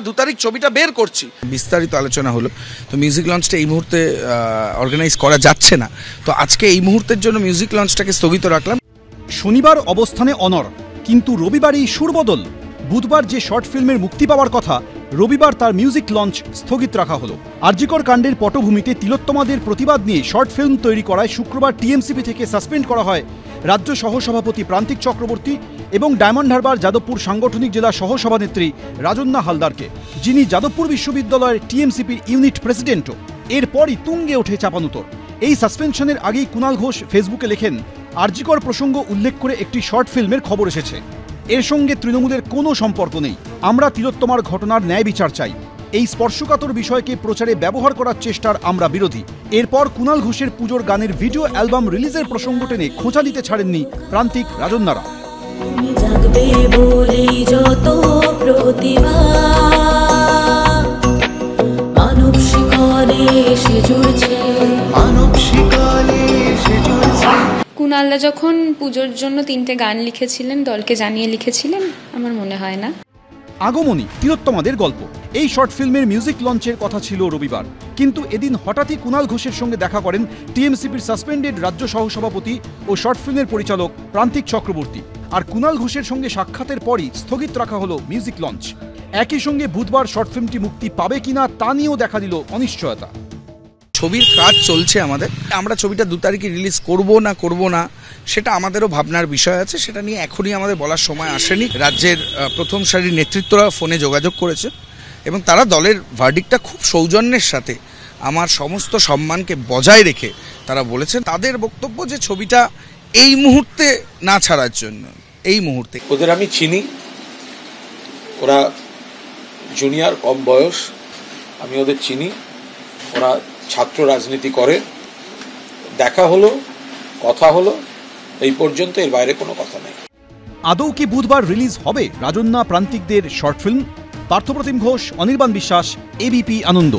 2 তারিখ ছবিটা বের করছি। বিস্তারিত আলোচনা হলো, তো মিউজিক লঞ্চটা এই মুহূর্তে অর্গানাইজ করা যাচ্ছে না, তো আজকে এই মুহূর্তের জন্য মিউজিক লঞ্চটাকে স্থগিত রাখলাম। শনিবার অবস্থানে অনড়, কিন্তু রবিবারই সুরবদল। বুধবার যে শর্ট ফিল্মের মুক্তি পাওয়ার কথা, রবিবার তার মিউজিক লঞ্চ স্থগিত রাখা হলো। আরজিকর কাণ্ডের পটভূমিতে তিলোত্তমাদের প্রতিবাদ নিয়ে শর্ট ফিল্ম তৈরি করায় শুক্রবার টিএমসিপি থেকে সাসপেন্ড করা হয় রাজ্য সহসভাপতি প্রান্তিক চক্রবর্তী এবং ডায়মন্ড হারবার যাদবপুর সাংগঠনিক জেলা সহসভানেত্রী রাজন্না হালদারকে, যিনি যাদবপুর বিশ্ববিদ্যালয়ের টিএমসিপির ইউনিট প্রেসিডেন্টও। এরপরই তুঙ্গে ওঠে চাপানুতর। এই সাসপেনশনের আগেই কুণাল ঘোষ ফেসবুকে লেখেন, আরজিকর প্রসঙ্গ উল্লেখ করে একটি শর্ট ফিল্মের খবর এসেছে, এর সঙ্গে তৃণমূলের কোনো সম্পর্ক নেই। আমরা তিলোত্তমার ঘটনার ন্যায় বিচার চাই। এই স্পর্শকাতর বিষয়কে প্রচারে ব্যবহার করার চেষ্টার আমরা বিরোধী। এরপর কুণাল ঘোষের পুজোর গানের ভিডিও অ্যালবাম রিলিজের প্রসঙ্গ টেনে খোঁচা দিতে ছাড়েননি প্রান্তিক রাজন্যারা। কুণালদা যখন পুজোর জন্য 3টে গান লিখেছিলেন, দলকে জানিয়ে লিখেছিলেন, আমার মনে হয় না। আগমনী, তিলোত্তমাদের গল্প, এই শর্ট ফিল্মের মিউজিক লঞ্চের কথা ছিল রবিবার, কিন্তু এদিন হঠাৎই কুণাল ঘোষের সঙ্গে দেখা করেন টিএমসিপির সাসপেন্ডেড রাজ্য সহসভাপতি ও শর্ট ফিল্মের পরিচালক প্রান্তিক চক্রবর্তী। আর কুণাল ঘোষের সঙ্গে সাক্ষাতের পরই স্থগিত রাখা হলো মিউজিক লঞ্চ। একই সঙ্গে বুধবার শর্ট ফিল্মটি মুক্তি পাবে কিনা তা নিয়েও দেখা দিল অনিশ্চয়তা। ছবির কাজ চলছে আমাদের, আমরা ছবিটা 2 তারিখে রিলিজ করব না সেটা আমাদেরও ভাবনার বিষয় আছে, সেটা নিয়ে এখনই আমাদের বলার সময় আসেনি। রাজ্যের প্রথম সারির নেতৃত্বরা ফোনে যোগাযোগ করেছে এবং তারা দলের ভার্ডিক্টটা খুব সৌজন্যের সাথে আমার সমস্ত সম্মানকে বজায় রেখে তারা বলেছেন, তাদের বক্তব্য যে ছবিটা এই মুহূর্তে না ছাড়ার জন্য। এই মুহূর্তে ওদের আমি চিনি, ওরা জুনিয়র, কম বয়স, আমি ওদের চিনি, ওরা ছাত্র রাজনীতি করে। দেখা হলো, কথা হলো, এই পর্যন্ত, এর বাইরে কোনো কথা নেই। আদৌ কি বুধবার রিলিজ হবে রাজন্যা প্রান্তিকদের শর্ট ফিল্ম? পার্থপ্রতিম ঘোষ, অনির্বাণ বিশ্বাস, এবিপি আনন্দ।